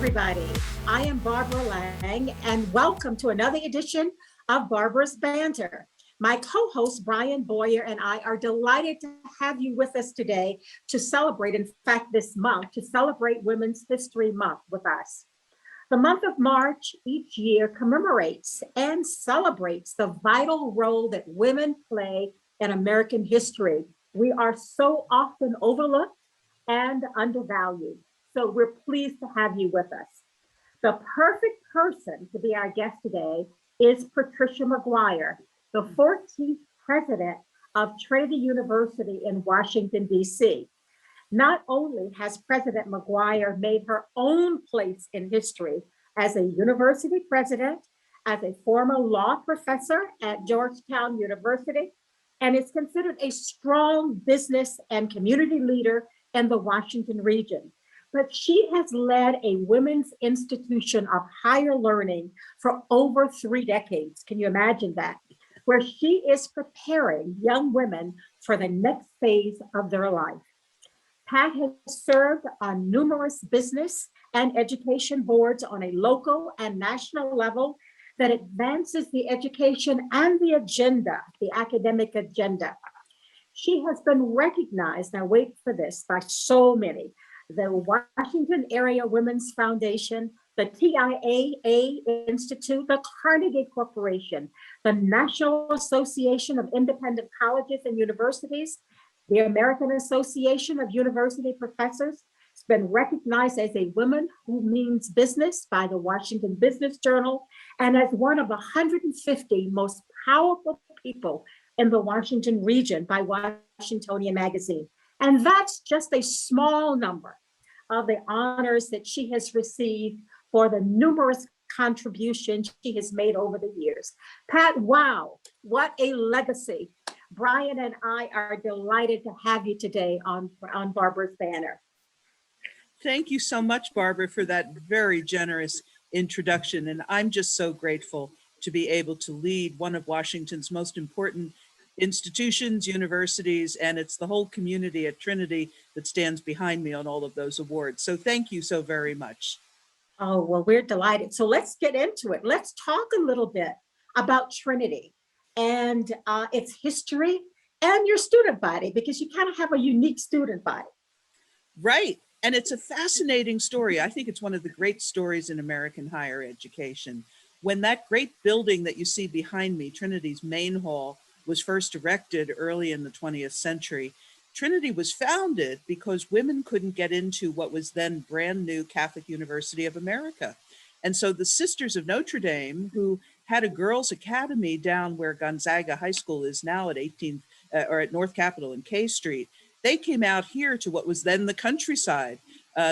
everybody. I am Barbara Lang, and welcome to another edition of Barbara's Banter. My co host, Brian Boyer, and I are delighted to have you with us today to celebrate, in fact, this month, to celebrate Women's History Month with us. The month of March each year commemorates and celebrates the vital role that women play in American history. We are so often overlooked and undervalued. So we're pleased to have you with us. The perfect person to be our guest today is Patricia Mcguire, the 14th president of Trinity University in Washington, D.C. Not only has President Mcguire made her own place in history as a university president, as a former law professor at Georgetown University, and is considered a strong business and community leader in the Washington region. But she has led a women's institution of higher learning for over 3 decades. Can you imagine that? Where she is preparing young women for the next phase of their life. Pat has served on numerous business and education boards on a local and national level that advances the education and the agenda, the academic agenda. She has been recognized, now wait for this, by so many. The Washington Area Women's Foundation, the TIAA Institute, the Carnegie Corporation, the National Association of Independent Colleges and Universities, the American Association of University Professors. It's been recognized as a woman who means business by the Washington Business Journal and as one of the 150 most powerful people in the Washington region by Washingtonian Magazine. And that's just a small number of the honors that she has received for the numerous contributions she has made over the years. Pat, wow, what a legacy. Brian and I are delighted to have you today on Barbara's Banner. Thank you so much, Barbara, for that very generous introduction. And I'm just so grateful to be able to lead one of Washington's most important institutions, universities, and it's the whole community at Trinity that stands behind me on all of those awards. So thank you so very much. Oh, well, we're delighted. So let's get into it. Let's talk a little bit about Trinity and its history and your student body, because you kind of have a unique student body. Right. And it's a fascinating story. I think it's one of the great stories in American higher education. When that great building that you see behind me, Trinity's main hall, was first erected early in the 20th century, Trinity was founded because women couldn't get into what was then brand new Catholic University of America. And so the Sisters of Notre Dame, who had a girls' academy down where Gonzaga High School is now at 18th or at North Capitol and K Street, they came out here to what was then the countryside.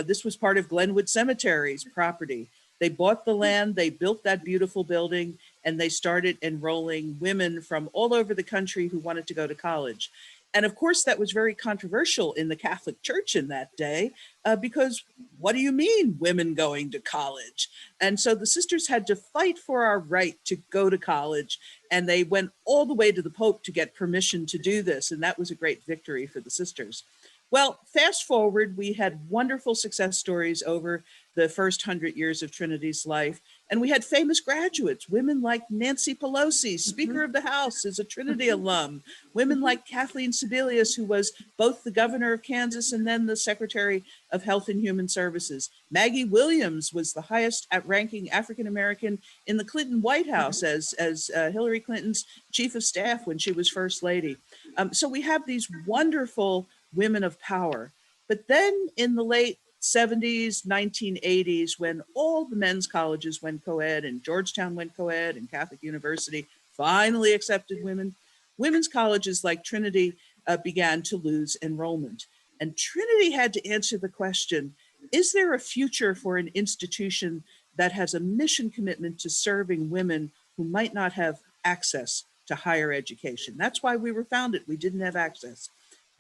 This was part of Glenwood Cemetery's property. They bought the land, they built that beautiful building, and they started enrolling women from all over the country who wanted to go to college. And of course, that was very controversial in the Catholic Church in that day, because what do you mean women going to college? And so the sisters had to fight for our right to go to college. And they went all the way to the Pope to get permission to do this. And that was a great victory for the sisters. Well, fast forward, we had wonderful success stories over the first 100 years of Trinity's life. And we had famous graduates, women like Nancy Pelosi, Speaker of the House, is a Trinity alum, women like Kathleen Sebelius, who was both the governor of Kansas and then the Secretary of Health and Human Services. Maggie Williams was the highest ranking African-American in the Clinton White House as Hillary Clinton's chief of staff when she was first lady. So we have these wonderful women of power. But then in the late 70s, 1980s, when all the men's colleges went co-ed and Georgetown went co-ed and Catholic University finally accepted women, women's colleges like Trinity began to lose enrollment. And Trinity had to answer the question, is there a future for an institution that has a mission commitment to serving women who might not have access to higher education? That's why we were founded. We didn't have access.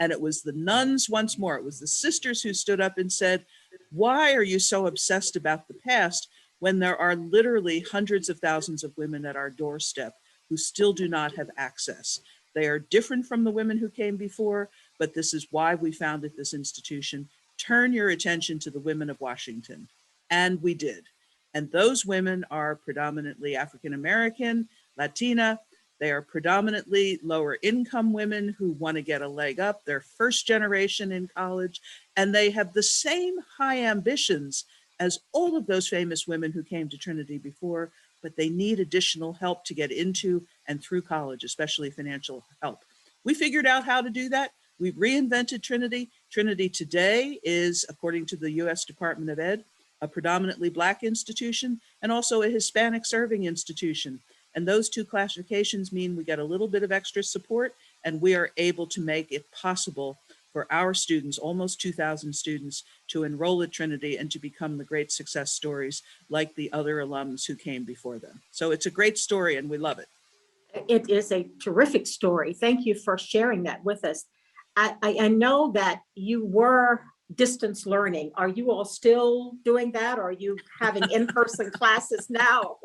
And it was the nuns once more, it was the sisters who stood up and said, why are you so obsessed about the past when there are literally hundreds of thousands of women at our doorstep who still do not have access? They are different from the women who came before, but this is why we founded this institution. Turn your attention to the women of Washington. And we did. And those women are predominantly African American, Latina. They are predominantly lower income women who want to get a leg up. They're first generation in college, and they have the same high ambitions as all of those famous women who came to Trinity before, but they need additional help to get into and through college, especially financial help. We figured out how to do that. We reinvented Trinity. Trinity today is, according to the US Department of Ed, a predominantly Black institution and also a Hispanic serving institution. And those two classifications mean we get a little bit of extra support, and we are able to make it possible for our students, almost 2,000 students, to enroll at Trinity and to become the great success stories like the other alums who came before them. So it's a great story and we love it. It is a terrific story. Thank you for sharing that with us. I know that you were distance learning. Are you all still doing that? Or are you having in-person classes now?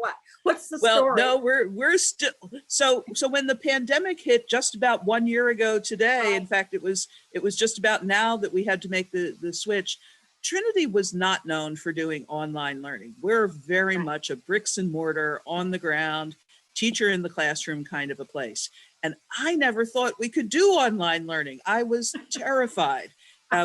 What's the story? Well, no, we're still, so when the pandemic hit just about 1 year ago today, in fact, it was just about now that we had to make the switch. Trinity was not known for doing online learning. We're very much a bricks and mortar, on the ground, teacher in the classroom kind of a place. And I never thought we could do online learning. I was terrified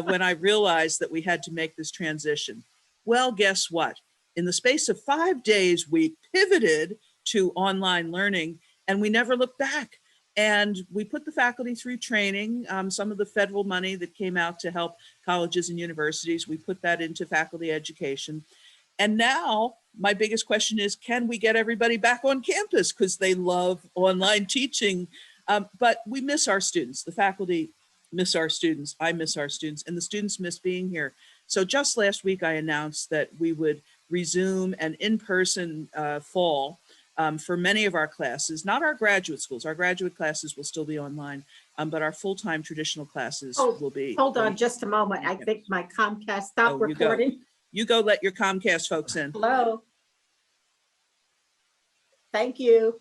when I realized that we had to make this transition. Well, guess what? In the space of 5 days, we pivoted to online learning and we never looked back. And we put the faculty through training, some of the federal money that came out to help colleges and universities, we put that into faculty education. And now my biggest question is, can we get everybody back on campus? Because they love online teaching, but we miss our students. The faculty miss our students. I miss our students, and the students miss being here. So just last week, I announced that we would resume an in-person fall for many of our classes, not our graduate schools. Our graduate classes will still be online, but our full-time traditional classes will be. Hold on just a moment. I think my Comcast stopped recording. You go let your Comcast folks in. Hello. Thank you.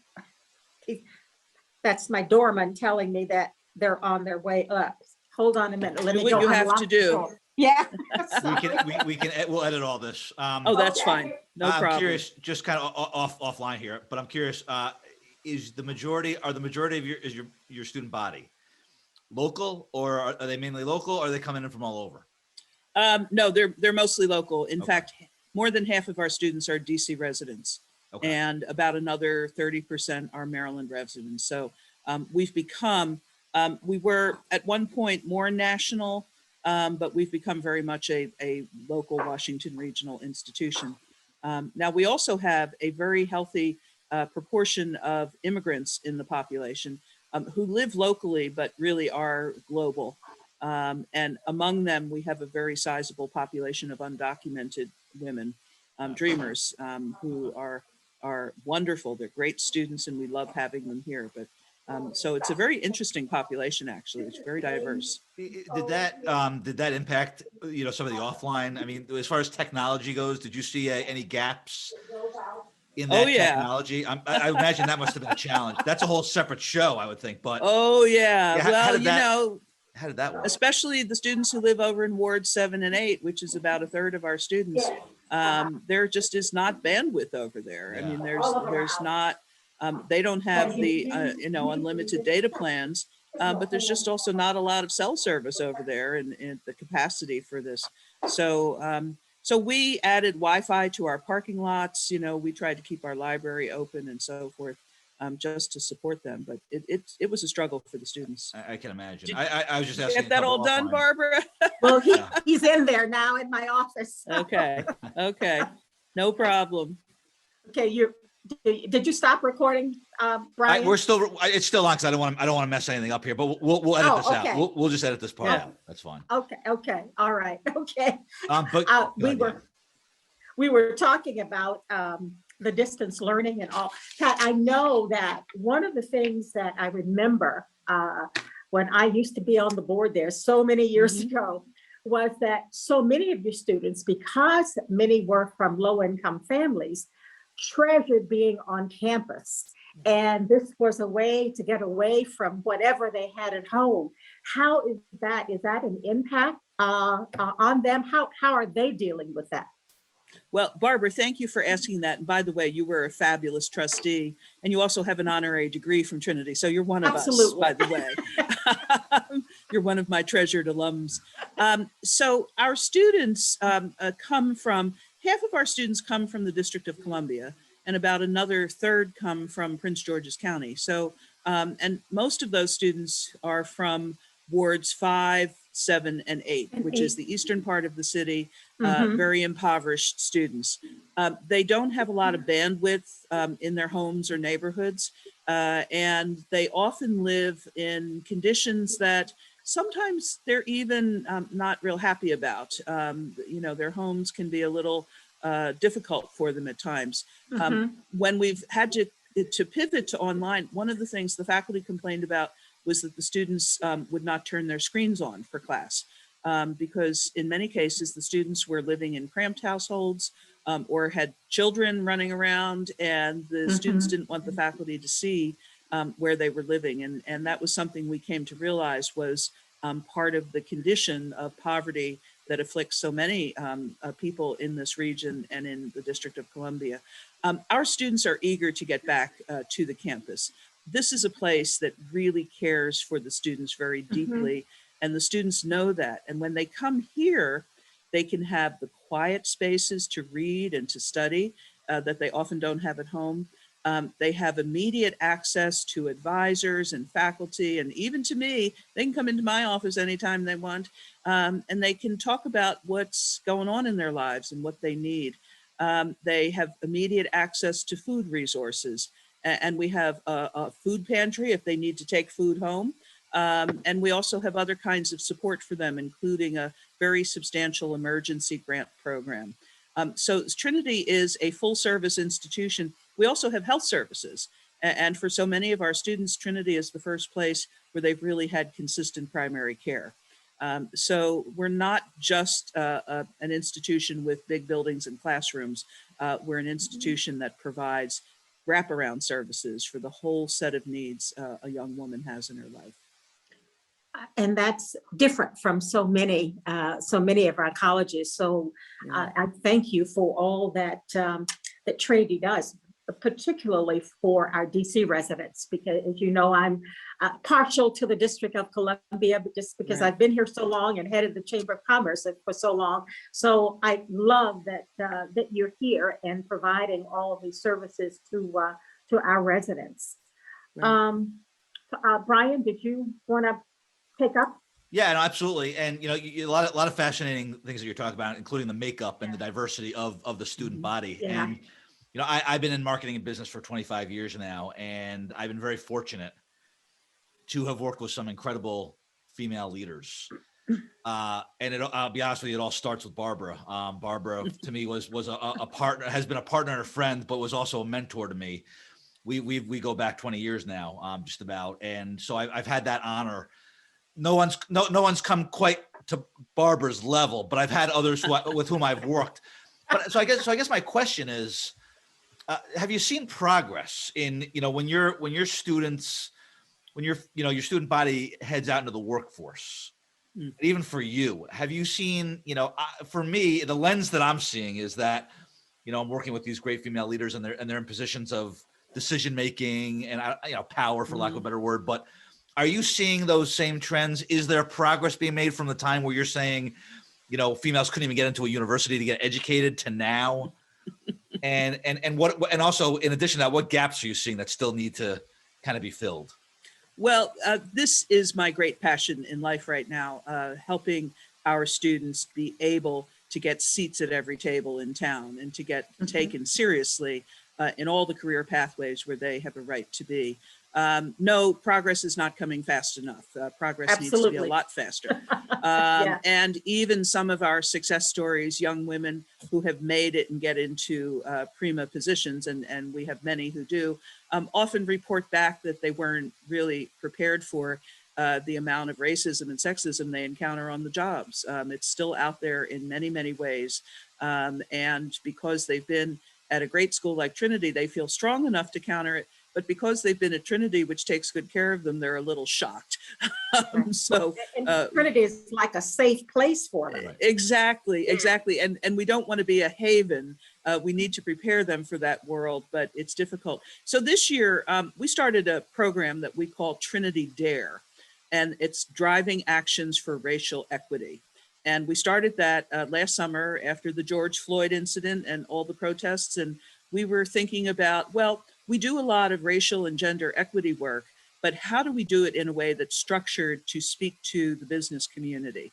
That's my doorman telling me that they're on their way up. Hold on a minute. Let me do what you have to do. Yeah. We'll edit all this. Oh, that's fine. No problem. I'm curious, just kind of offline here, but I'm curious, are the majority of your student body local, or are they mainly local, or are they coming in from all over? No, they're mostly local. In fact, more than half of our students are DC residents, and about another 30% are Maryland residents. So we've become, we were at one point more national, but we've become very much a local Washington regional institution. Now, we also have a very healthy proportion of immigrants in the population who live locally, but really are global. And among them, we have a very sizable population of undocumented women, dreamers, who are wonderful. They're great students and we love having them here. But so it's a very interesting population, actually. It's very diverse. Did that impact, some of the offline? I mean, as far as technology goes, did you see any gaps in that technology? I imagine that must have been a challenge. That's a whole separate show, I would think. But well, how did that work? Especially the students who live over in Ward 7 and 8, which is about a third of our students, there just is not bandwidth over there. I mean, there's not, they don't have the, unlimited data plans, but there's just also not a lot of cell service over there and the capacity for this. So, so we added Wi-Fi to our parking lots. We tried to keep our library open and so forth. Just to support them, but it was a struggle for the students. I can imagine. I was just asking. Get that all done, Barbara? Well, he's in there now in my office. Okay, no problem. Okay, did you stop recording, Brian? It's still on because I don't want to mess anything up here. But we'll edit this out. We'll just edit this part out. That's fine. Okay, all right, okay. But we were talking about the distance learning and all. Pat, I know that one of the things that I remember when I used to be on the board there so many years ago was that so many of your students, because many were from low-income families, treasured being on campus. And this was a way to get away from whatever they had at home. How is that? Is that an impact on them? How are they dealing with that? Well, Barbara, thank you for asking that. And by the way, you were a fabulous trustee, and you also have an honorary degree from Trinity. So you're one of us, by the way. You're one of my treasured alums. So our students come from, half of our students come from the District of Columbia, and about another third come from Prince George's County. So, and most of those students are from wards 5, 7, and 8, which is the eastern part of the city, very impoverished students. They don't have a lot of bandwidth in their homes or neighborhoods, and they often live in conditions that sometimes they're even not real happy about. You know, their homes can be a little difficult for them at times. When we've had to pivot to online, one of the things the faculty complained about was that the students would not turn their screens on for class because in many cases the students were living in cramped households or had children running around, and the students didn't want the faculty to see where they were living. And that was something we came to realize was part of the condition of poverty that afflicts so many people in this region and in the District of Columbia. Our students are eager to get back to the campus. This is a place that really cares for the students very deeply, and the students know that. And when they come here, they can have the quiet spaces to read and to study that they often don't have at home. They have immediate access to advisors and faculty, and even to me. They can come into my office anytime they want, and they can talk about what's going on in their lives and what they need. They have immediate access to food resources, and we have a food pantry if they need to take food home. And we also have other kinds of support for them, including a very substantial emergency grant program. So Trinity is a full service institution. We also have health services. And for so many of our students, Trinity is the first place where they've really had consistent primary care. So we're not just an institution with big buildings and classrooms. We're an institution that provides wraparound services for the whole set of needs a young woman has in her life. And that's different from so many of our colleges. So I thank you for all that that Trinity does, particularly for our DC residents, because as you know, I'm partial to the District of Columbia, but just because I've been here so long and headed the Chamber of Commerce for so long. So I love that that you're here and providing all of these services to our residents. Brian, did you want to pick up? Yeah, no, absolutely. And you know, a lot of fascinating things that you're talking about, including the makeup and the diversity of the student body. And you know, I've been in marketing and business for 25 years now, and I've been very fortunate to have worked with some incredible female leaders. And I'll be honest with you, it all starts with Barbara. Barbara to me was a partner, has been a partner and a friend, but was also a mentor to me. We go back 20 years now, just about. And so I've had that honor. No one's come quite to Barbara's level, but I've had others with whom I've worked. But so I guess my question is, have you seen progress in, you know, when your students, your student body heads out into the workforce, even for you, have you seen, you know, for me, the lens that I'm seeing is that, you know, I'm working with these great female leaders and they're in positions of decision making and, you know, power, for lack of a better word. But are you seeing those same trends? Is there progress being made from the time where you're saying, you know, females couldn't even get into a university to get educated to now? And also in addition to that, what gaps are you seeing that still need to kind of be filled? Well, this is my great passion in life right now, helping our students be able to get seats at every table in town and to get taken seriously in all the career pathways where they have a right to be. No, progress is not coming fast enough. Progress needs to be a lot faster. And even some of our success stories, young women who have made it and get into prima positions, and we have many who do, often report back that they weren't really prepared for the amount of racism and sexism they encounter on the jobs. It's still out there in many, many ways. And because they've been at a great school like Trinity, they feel strong enough to counter it, but because they've been at Trinity, which takes good care of them, they're a little shocked. So And Trinity is like a safe place for them. exactly. And we don't want to be a haven. We need to prepare them for that world, but it's difficult. So this year, we started a program that we call Trinity Dare, and it's driving actions for racial equity. And we started that last summer after the George Floyd incident and all the protests. And we were thinking about, well, we do a lot of racial and gender equity work, but how do we do it in a way that's structured to speak to the business community?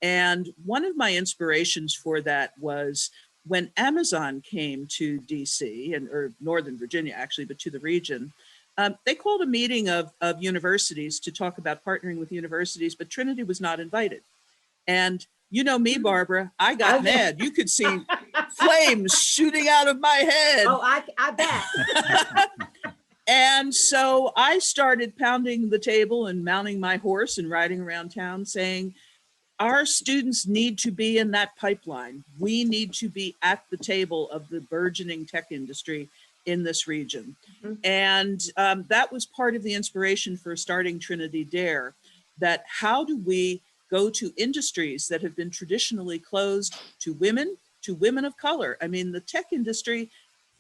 And one of my inspirations for that was when Amazon came to DC or Northern Virginia, actually, but to the region. They called a meeting of universities to talk about partnering with universities, but Trinity was not invited. And you know me, Barbara, I got mad. You could see flames shooting out of my head. Oh, I bet. And so I started pounding the table and mounting my horse and riding around town saying, our students need to be in that pipeline. We need to be at the table of the burgeoning tech industry in this region. Mm-hmm. And that was part of the inspiration for starting Trinity Dare, that how do we go to industries that have been traditionally closed to women of color? I mean, the tech industry,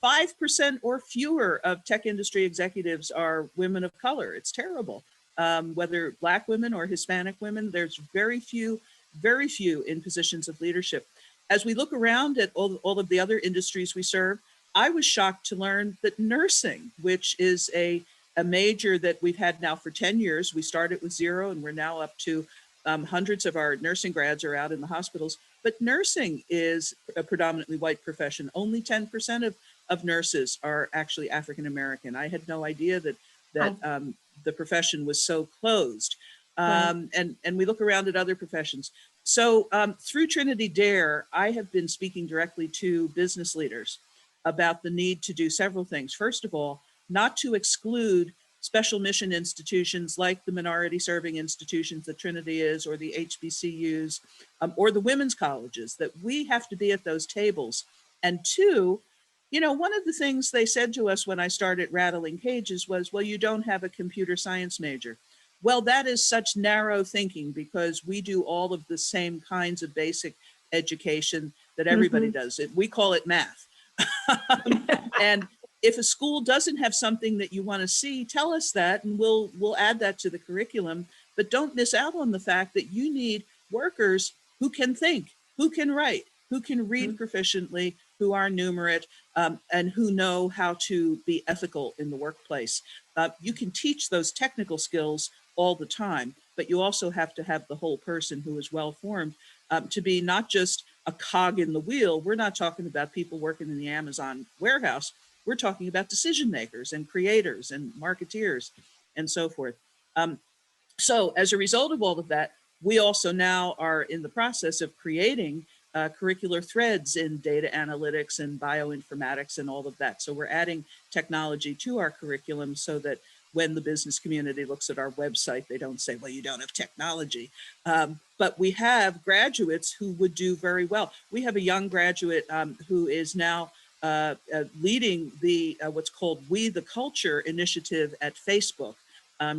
5% or fewer of tech industry executives are women of color. It's terrible. Whether Black women or Hispanic women, there's very few in positions of leadership. As we look around at all of the other industries we serve, I was shocked to learn that nursing, which is a major that we've had now for 10 years, we started with 0 and we're now up to hundreds of our nursing grads are out in the hospitals, but nursing is a predominantly white profession. Only 10% of nurses are actually African-American. I had no idea that the profession was so closed. And we look around at other professions. So through Trinity Dare, I have been speaking directly to business leaders about the need to do several things. First of all, not to exclude special mission institutions like the minority serving institutions that Trinity is, or the HBCUs, or the women's colleges, that we have to be at those tables. And two, you know, one of the things they said to us when I started rattling cages was, well, you don't have a computer science major. Well, that is such narrow thinking, because we do all of the same kinds of basic education that everybody does. We call it math. And if a school doesn't have something that you want to see, tell us that and we'll add that to the curriculum. But don't miss out on the fact that you need workers who can think, who can write, who can read proficiently, who are numerate, and who know how to be ethical in the workplace. You can teach those technical skills all the time, but you also have to have the whole person who is well-formed to be not just a cog in the wheel. We're not talking about people working in the Amazon warehouse. We're talking about decision makers and creators and marketeers and so forth. So as a result of all of that, we also now are in the process of creating curricular threads in data analytics and bioinformatics and all of that. So we're adding technology to our curriculum so that when the business community looks at our website, they don't say, well, you don't have technology. But we have graduates who would do very well. We have a young graduate who is now leading the what's called We the Culture initiative at Facebook.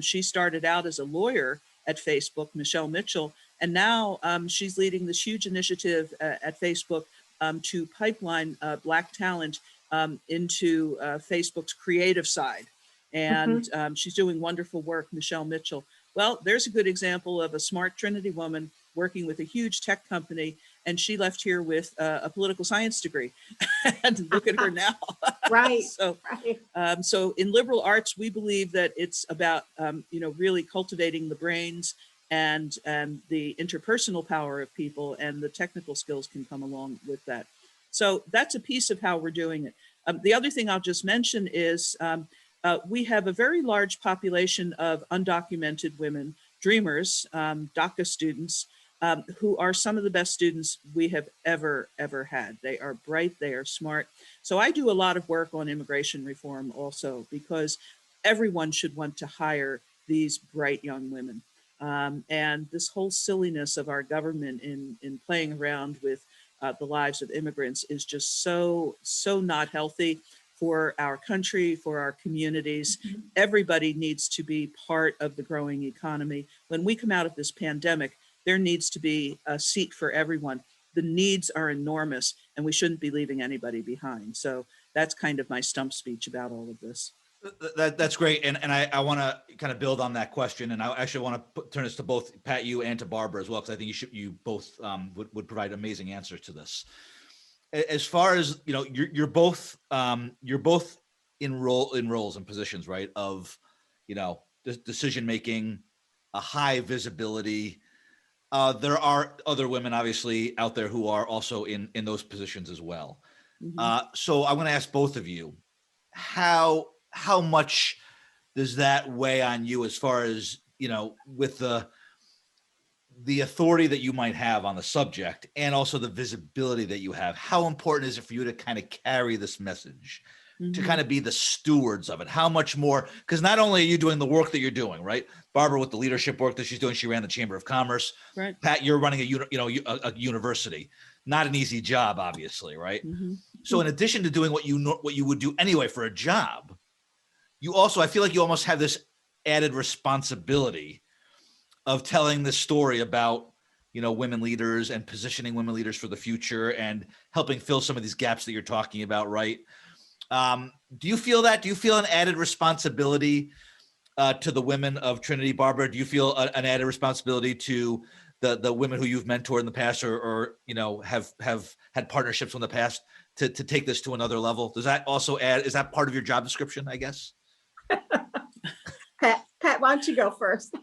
She started out as a lawyer at Facebook, Michelle Mitchell, and now she's leading this huge initiative at Facebook to pipeline Black talent into Facebook's creative side. And she's doing wonderful work, Michelle Mitchell. Well, there's a good example of a smart Trinity woman working with a huge tech company, and she left here with a political science degree. And look at her now. Right. So in liberal arts, we believe that it's about really cultivating the brains and the interpersonal power of people, and the technical skills can come along with that. So that's a piece of how we're doing it. The other thing I'll just mention is we have a very large population of undocumented women, dreamers, DACA students, who are some of the best students we have ever had. They are bright, they are smart. So I do a lot of work on immigration reform also, because everyone should want to hire these bright young women. And this whole silliness of our government in playing around with the lives of immigrants is just so not healthy. for our country, for our communities. Everybody needs to be part of the growing economy. When we come out of this pandemic, there needs to be a seat for everyone. The needs are enormous, and we shouldn't be leaving anybody behind. So that's kind of my stump speech about all of this. That's great. And I want to kind of build on that question. And I actually want to turn this to both Pat, you, and to Barbara as well, because I think you both would provide amazing answers to this. As far as, you're both in roles and positions, right, of, decision making, a high visibility. There are other women obviously out there who are also in those positions as well. So I'm going to ask both of you, how much does that weigh on you as far as, with the authority that you might have on the subject and also the visibility that you have? How important is it for you to kind of carry this message, to kind of be the stewards of it? How much more? Because not only are you doing the work that you're doing, right? Barbara, with the leadership work that she's doing, she ran the Chamber of Commerce. Right. Pat, you're running a university. Not an easy job, obviously, right? So in addition to doing what you would do anyway for a job, you also, I feel like you almost have this added responsibility of telling this story about, women leaders and positioning women leaders for the future and helping fill some of these gaps that you're talking about, right? Do you feel that? Do you feel an added responsibility to the women of Trinity? Barbara, do you feel an added responsibility to the women who you've mentored in the past or have had partnerships in the past to take this to another level? Does that also is that part of your job description, I guess? Pat, why don't you go first?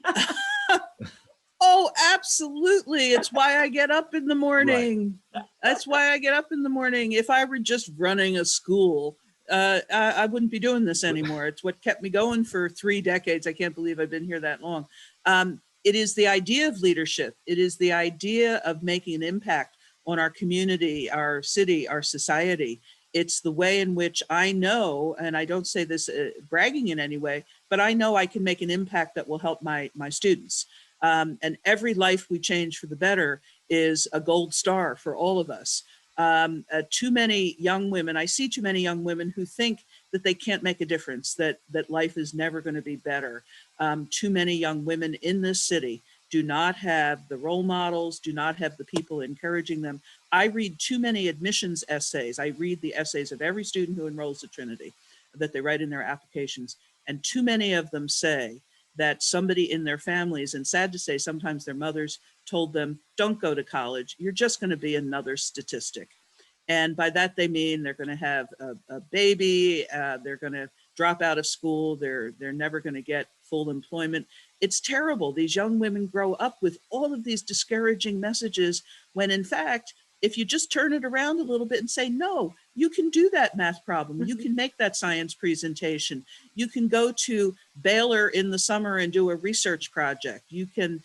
Oh, absolutely. It's why I get up in the morning. Right. That's why I get up in the morning. If I were just running a school, I wouldn't be doing this anymore. It's what kept me going for 3 decades. I can't believe I've been here that long. It is the idea of leadership. It is the idea of making an impact on our community, our city, our society. It's the way in which I know, and I don't say this bragging in any way, but I know I can make an impact that will help my students. And every life we change for the better is a gold star for all of us. Too many young women, I see too many young women who think that they can't make a difference, that life is never going to be better. Too many young women in this city do not have the role models, do not have the people encouraging them. I read too many admissions essays. I read the essays of every student who enrolls at Trinity that they write in their applications. And too many of them say that somebody in their families, and sad to say, sometimes their mothers told them, don't go to college. You're just going to be another statistic. And by that, they mean they're going to have a baby. They're going to drop out of school. They're never going to get full employment. It's terrible. These young women grow up with all of these discouraging messages when, in fact, if you just turn it around a little bit and say, no, you can do that math problem. You can make that science presentation. You can go to Baylor in the summer and do a research project. You can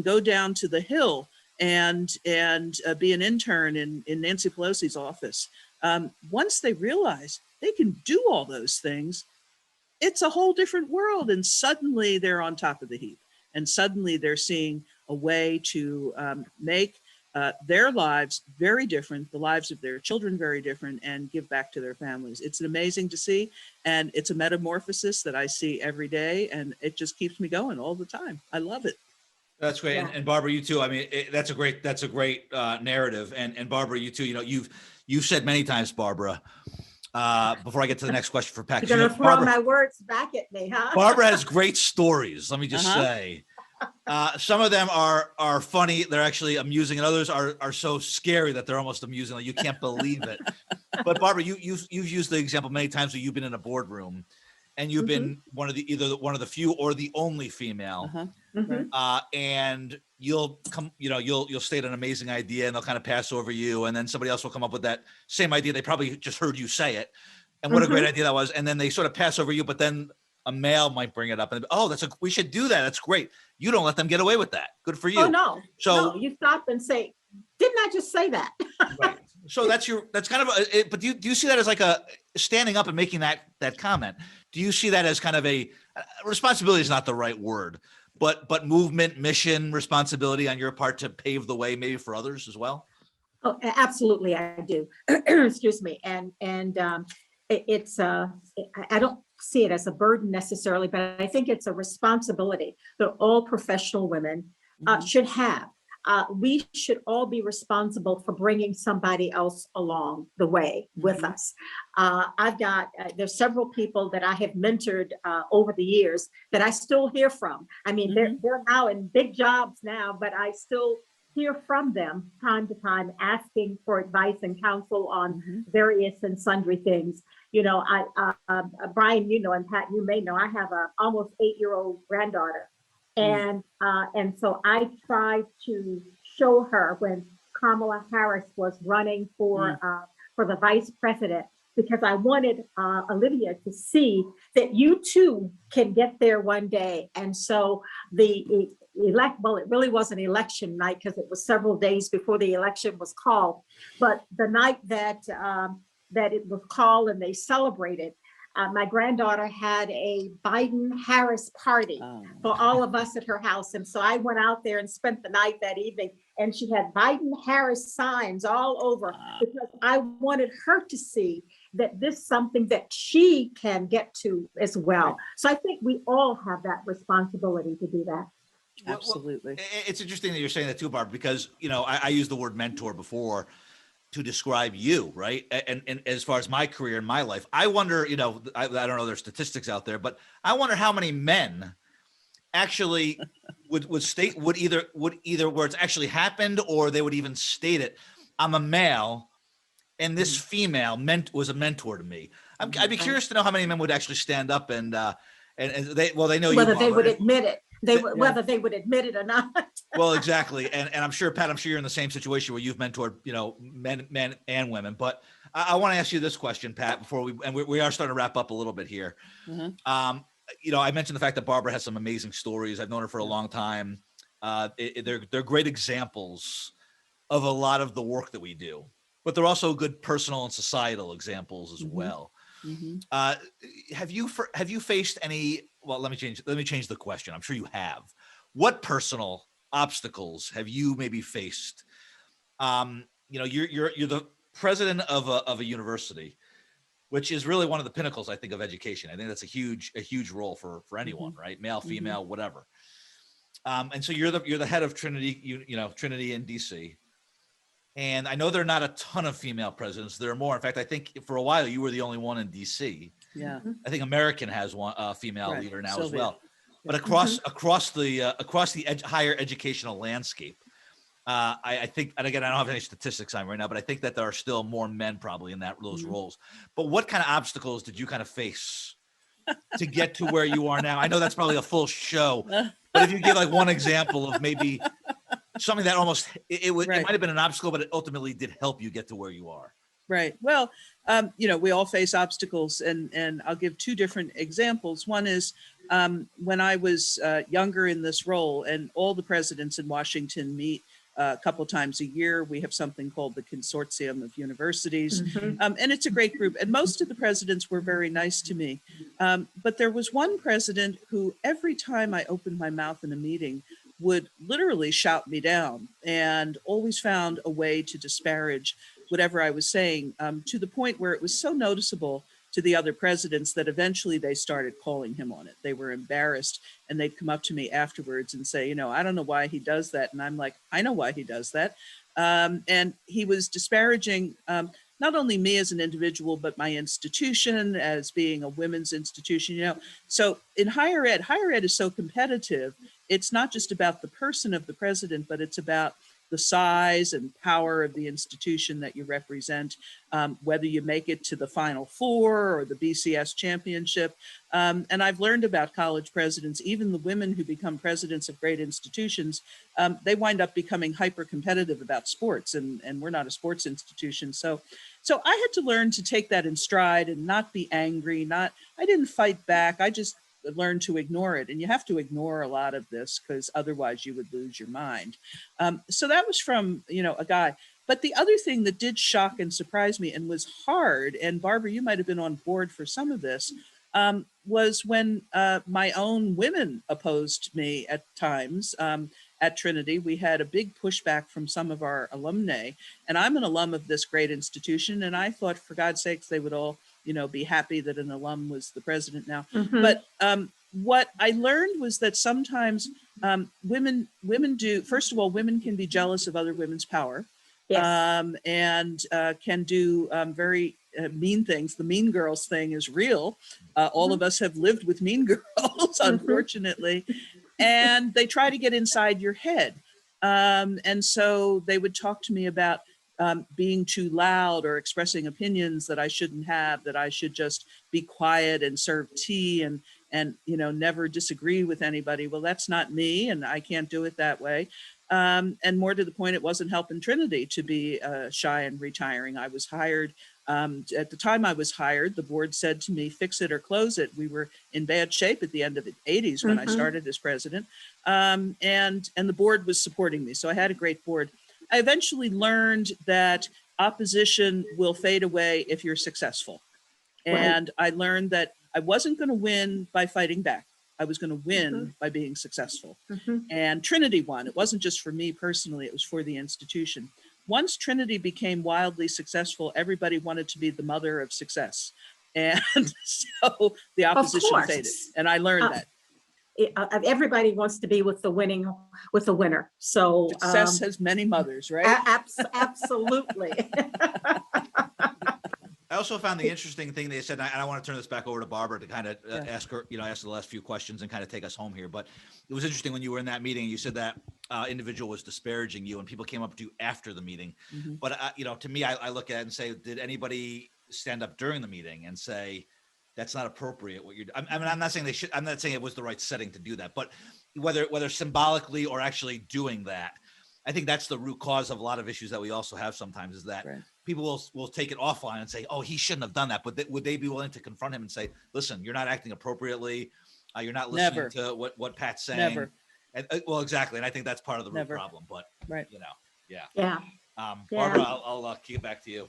go down to the Hill and be an intern in Nancy Pelosi's office. Once they realize they can do all those things, it's a whole different world. And suddenly they're on top of the heap. And suddenly they're seeing a way to make their lives very different, the lives of their children very different, and give back to their families. It's amazing to see. And it's a metamorphosis that I see every day. And it just keeps me going all the time. I love it. That's great. Yeah. And Barbara, you too. I mean, that's a great narrative. And Barbara, you too, you've said many times, Barbara, before I get to the next question for Pat. You're going to throw my words back at me, huh? Barbara has great stories. Let me just say, some of them are funny. They're actually amusing, and others are so scary that they're almost amusing. Like you can't believe it. But Barbara, you've used the example many times where you've been in a boardroom and you've been either one of the few or the only female. And you'll come, you'll state an amazing idea and they'll kind of pass over you. And then somebody else will come up with that same idea. They probably just heard you say it. And what a great idea that was. And then they sort of pass over you, but then a male might bring it up and, we should do that. That's great. You don't let them get away with that. Good for you. Oh, no. So you stop and say, didn't I just say that? Right. So that's kind of but do you see that as like a standing up and making that comment? Do you see that as kind of a responsibility is not the right word, but movement, mission, responsibility on your part to pave the way maybe for others as well? Oh, absolutely, I do. Excuse me. And I don't see it as a burden necessarily, but I think it's a responsibility that all professional women Mhm. should have. We should all be responsible for bringing somebody else along the way with Mhm. us. There's several people that I have mentored over the years that I still hear from. I mean, Mhm. they're now in big jobs now, but I still hear from them time to time, asking for advice and counsel on Mhm. various and sundry things. You know, Brian, you know, and Pat, you may know, I have a almost 8-year-old granddaughter, Mm. and so I tried to show her when Kamala Harris was running Mm. for the vice president, because I wanted Olivia to see that you too can get there one day. And so well, it really wasn't election night because it was several days before the election was called, but the night that it was called and they celebrated, my granddaughter had a Biden-Harris party Oh. for all of us at her house. And so I went out there and spent the night that evening, and she had Biden-Harris signs all over because I wanted her to see that this is something that she can get to as well. Right. So I think we all have that responsibility to do that. Absolutely. It's interesting that you're saying that too, Barb, because, you know, I used the word mentor before to describe you, right? And as far as my career and my life, I wonder, you know, I don't know, there's statistics out there, but I wonder how many men actually would either where it's actually happened, or they would even state it. I'm a male, and this Mhm. female was a mentor to me. I'd be Right. curious to know how many men would actually stand up and they know you, Whether they would Barbara. admit it, Yeah. whether they would admit it or not. Well, exactly. And I'm sure, Pat, I'm sure you're in the same situation where you've mentored, you know, men and women. But I want to ask you this question, Pat, before we are starting to wrap up a little bit here. Uh-huh. You know, I mentioned the fact that Barbara has some amazing stories. I've known her for a Yeah. long time. They're great examples of a lot of the work that we do, but they're also good personal and societal examples as Mhm. well. Mhm. Have you faced any? Well, let me change the question. I'm sure you have. What personal obstacles have you maybe faced? You know, you're the president of a university, which is really one of the pinnacles, I think, of education. I think that's a huge role for anyone, Mhm. right? Male, Mhm. female, whatever. And so you're the head of Trinity, you know, Trinity in DC. And I know there are not a ton of female presidents. There are more. In fact, I think for a while you were the only one in DC. Yeah. I think American has one female Right. leader now as Sylvia. well. But Yeah. across the higher educational landscape, I think, and again, I don't have any statistics on right now, but I think that there are still more men probably in those Mhm. roles. But what kind of obstacles did you kind of face to get to where you are now? I know that's probably a full show, but if you give like one example of maybe something that almost it Right. might have been an obstacle, but it ultimately did help you get to where you are. Right. Well, you know, we all face obstacles, and I'll give two different examples. One is when I was younger in this role, and all the presidents in Washington meet a couple times a year. We have something called the Consortium of Universities, Mhm. and it's a great group. And most of the presidents were very nice to me. But there was one president who, every time I opened my mouth in a meeting, would literally shout me down, and always found a way to disparage whatever I was saying, to the point where it was so noticeable to the other presidents that eventually they started calling him on it. They were embarrassed, and they'd come up to me afterwards and say, you know, I don't know why he does that. And I'm like, I know why he does that. And he was disparaging not only me as an individual, but my institution as being a women's institution, you know. So in higher ed is so competitive. It's not just about the person of the president, but it's about the size and power of the institution that you represent, whether you make it to the Final Four or the BCS championship. And I've learned about college presidents, even the women who become presidents of great institutions, they wind up becoming hyper competitive about sports, and we're not a sports institution. So I had to learn to take that in stride and not be angry. I didn't fight back. I just learn to ignore it. And you have to ignore a lot of this because otherwise you would lose your mind. So that was from, you know, a guy. But the other thing that did shock and surprise me and was hard, and Barbara, you might have been on board for some of this, was when my own women opposed me at times. At Trinity, we had a big pushback from some of our alumni, and I'm an alum of this great institution. And I thought, for God's sakes, they would all be happy that an alum was the president now. Mhm. But what I learned was that sometimes women do, first of all, women can be jealous of other women's power. Yes. And can do very mean things. The mean girls thing is real. All of us have lived with mean girls, unfortunately, and they try to get inside your head. And so they would talk to me about being too loud or expressing opinions that I shouldn't have, that I should just be quiet and serve tea and never disagree with anybody. Well, that's not me, and I can't do it that way. And more to the point, it wasn't helping Trinity to be shy and retiring. I was hired. At the time I was hired, the board said to me, fix it or close it. We were in bad shape at the end of the 80s when I started as president. And the board was supporting me. So I had a great board. I eventually learned that opposition will fade away if you're successful. And I learned that I wasn't going to win by fighting back. I was going to win by being successful. And Trinity won. It wasn't just for me personally, it was for the institution. Once Trinity became wildly successful, everybody wanted to be the mother of success. And so the opposition faded. And I learned that. Everybody wants to be with the winner. So success has many mothers, right? Absolutely. I also found the interesting thing they said, and I want to turn this back over to Barbara to kind of ask her, ask the last few questions and kind of take us home here. But it was interesting when you were in that meeting, you said that individual was disparaging you and people came up to you after the meeting. But, to me, I look at it and say, did anybody stand up during the meeting and say, that's not appropriate what you're doing? I mean, I'm not saying they should, I'm not saying it was the right setting to do that, but whether symbolically or actually doing that, I think that's the root cause of a lot of issues that we also have sometimes is that people will take it offline and say, oh, he shouldn't have done that. But would they be willing to confront him and say, listen, you're not acting appropriately. You're not listening to what Pat's saying. Never. And, well, exactly. And I think that's part of the root problem. But, Yeah. Barbara, I'll kick it back to you.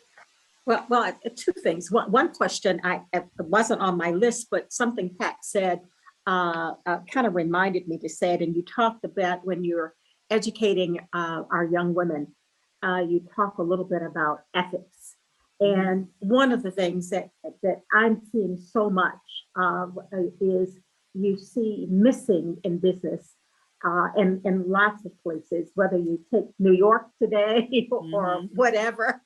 Well, two things. One question it wasn't on my list, but something Pat said kind of reminded me to say it. And you talked about when you're educating our young women, you talk a little bit about ethics. And one of the things that I'm seeing so much is you see missing in business in lots of places, whether you take New York today or whatever.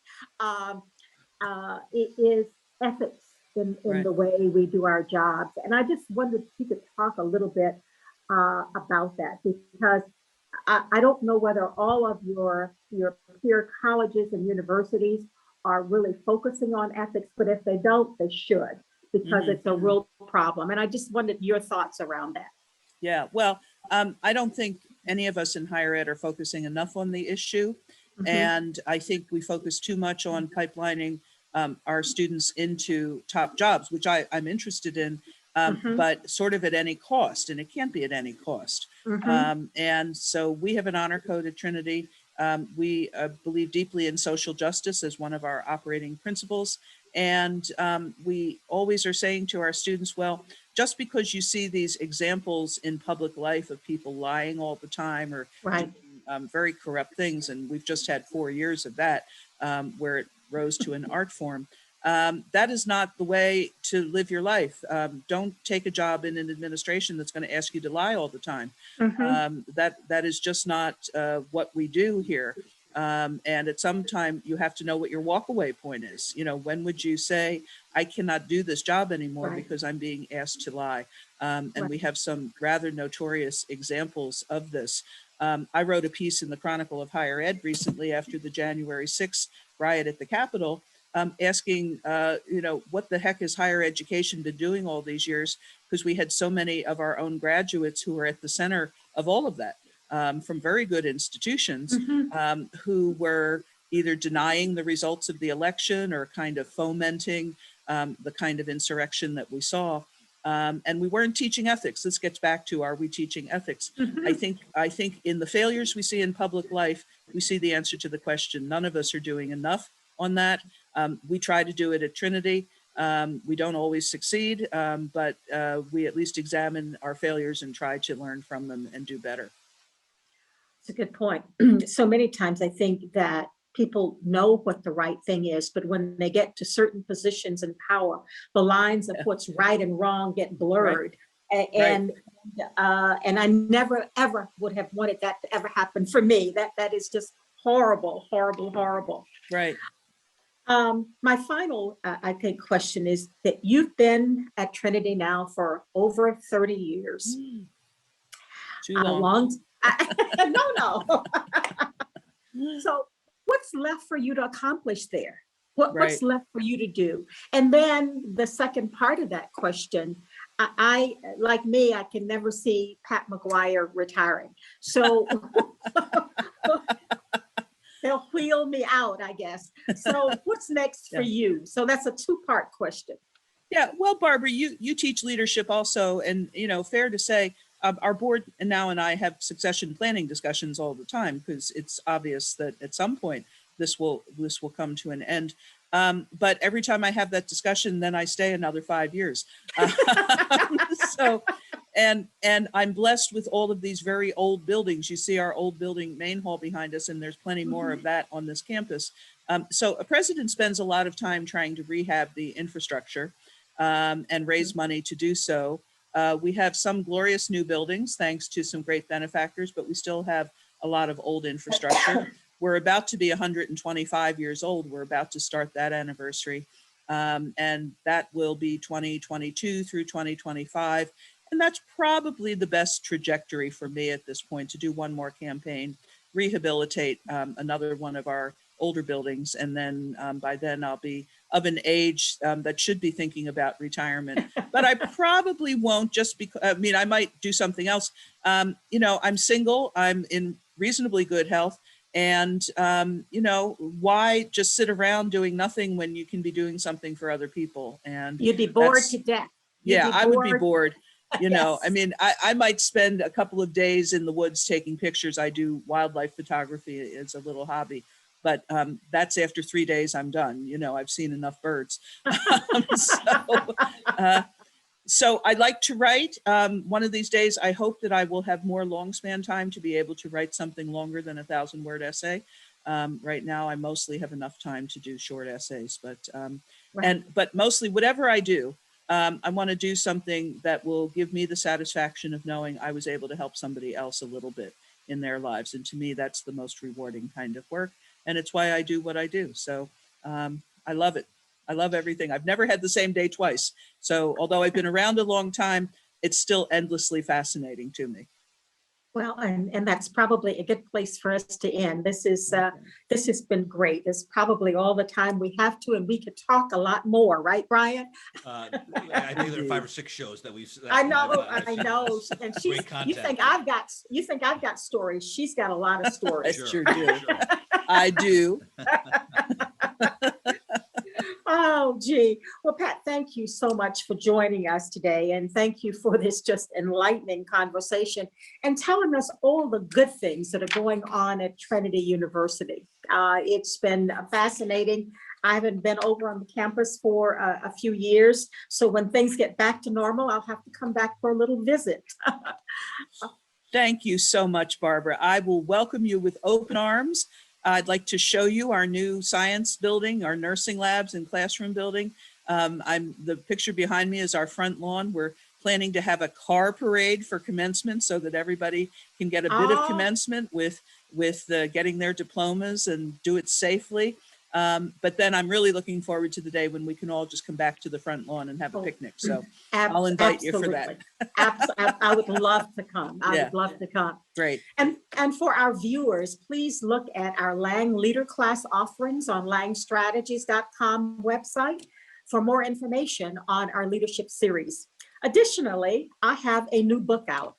It is ethics in the way we do our jobs. And I just wondered if you could talk a little bit about that, because I don't know whether all of your peer colleges and universities are really focusing on ethics, but if they don't, they should, because it's a real problem. And I just wondered your thoughts around that. Yeah, well, I don't think any of us in higher ed are focusing enough on the issue. And I think we focus too much on pipelining our students into top jobs, which I'm interested in, but sort of at any cost, and it can't be at any cost. And so we have an honor code at Trinity. We believe deeply in social justice as one of our operating principles. And we always are saying to our students, well, just because you see these examples in public life of people lying all the time or doing, very corrupt things, and we've just had 4 years of that, where it rose to an art form. That is not the way to live your life. Don't take a job in an administration that's going to ask you to lie all the time. That is just not what we do here. And at some time you have to know what your walkaway point is. When would you say, I cannot do this job anymore because I'm being asked to lie? And we have some rather notorious examples of this. I wrote a piece in the Chronicle of Higher Ed recently after the January 6th riot at the Capitol, asking, what the heck has higher education been doing all these years? Because we had so many of our own graduates who were at the center of all of that, from very good institutions, who were either denying the results of the election or kind of fomenting the kind of insurrection that we saw. And we weren't teaching ethics. This gets back to, are we teaching ethics? I think in the failures we see in public life, we see the answer to the question. None of us are doing enough on that. We try to do it at Trinity. We don't always succeed, but we at least examine our failures and try to learn from them and do better. It's a good point. So many times I think that people know what the right thing is, but when they get to certain positions in power, the lines of what's right and wrong get blurred. And I never ever would have wanted that to ever happen for me. That is just horrible, horrible, horrible. Right. My final, I think, question is that you've been at Trinity now for over 30 years. Too long. No. So what's left for you to accomplish there? What's left for you to do? And then the second part of that question, I like me, I can never see Pat Mcguire retiring. So they'll wheel me out, I guess. So what's next for you? So that's a two-part question. Yeah, well, Barbara, you teach leadership also, and fair to say, our board and I have succession planning discussions all the time, because it's obvious that at some point this will come to an end. But every time I have that discussion, then I stay another 5 years. And I'm blessed with all of these very old buildings. You see our old building main hall behind us, and there's plenty more of that on this campus. So a president spends a lot of time trying to rehab the infrastructure and raise money to do so. We have some glorious new buildings, thanks to some great benefactors, but we still have a lot of old infrastructure. We're about to be 125 years old. We're about to start that anniversary. And that will be 2022 through 2025. And that's probably the best trajectory for me at this point, to do one more campaign, rehabilitate another one of our older buildings. And then by then I'll be of an age that should be thinking about retirement. But I probably won't, just because, I might do something else. I'm single, I'm in reasonably good health. And, why just sit around doing nothing when you can be doing something for other people? And you'd be bored to death. I would be bored. Yes. I might spend a couple of days in the woods taking pictures. I do wildlife photography as a little hobby, but that's after 3 days I'm done. I've seen enough birds. So I like to write. One of these days, I hope that I will have more long span time to be able to write something longer than 1,000-word essay. Right now, I mostly have enough time to do short essays, but mostly whatever I do, I want to do something that will give me the satisfaction of knowing I was able to help somebody else a little bit in their lives. And to me, that's the most rewarding kind of work. And it's why I do what I do. So I love it. I love everything. I've never had the same day twice. So although I've been around a long time, it's still endlessly fascinating to me. Well, and that's probably a good place for us to end. This has been great. It's probably all the time we have to, and we could talk a lot more, right, Brian? I think there are 5 or 6 shows that we've. I know. And you think I've got stories. She's got a lot of stories. I sure do. I do. Oh, gee. Well, Pat, thank you so much for joining us today. And thank you for this just enlightening conversation and telling us all the good things that are going on at Trinity University. It's been fascinating. I haven't been over on the campus for a few years. So when things get back to normal, I'll have to come back for a little visit. Thank you so much, Barbara. I will welcome you with open arms. I'd like to show you our new science building, our nursing labs and classroom building. The picture behind me is our front lawn. We're planning to have a car parade for commencement so that everybody can get a bit of commencement with getting their diplomas and do it safely. But then I'm really looking forward to the day when we can all just come back to the front lawn and have a picnic. So I'll invite you for that. I would love to come. I would love to come. Great. And for our viewers, please look at our Lang Leader Class offerings on langstrategies.com website for more information on our leadership series. Additionally, I have a new book out,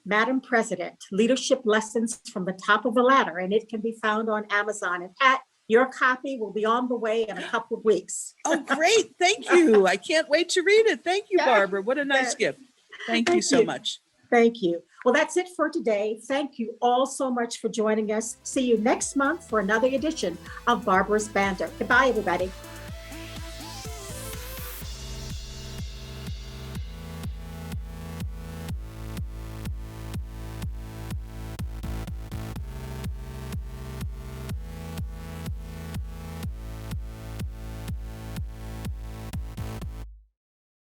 Madam President, Leadership Lessons from the Top of the Ladder, and it can be found on Amazon. And Pat, your copy will be on the way in a couple of weeks. Oh, great. Thank you. I can't wait to read it. Thank you, Barbara. What a nice gift. Thank you so much. Thank you. Well, that's it for today. Thank you all so much for joining us. See you next month for another edition of Barbara's Banter. Goodbye, everybody.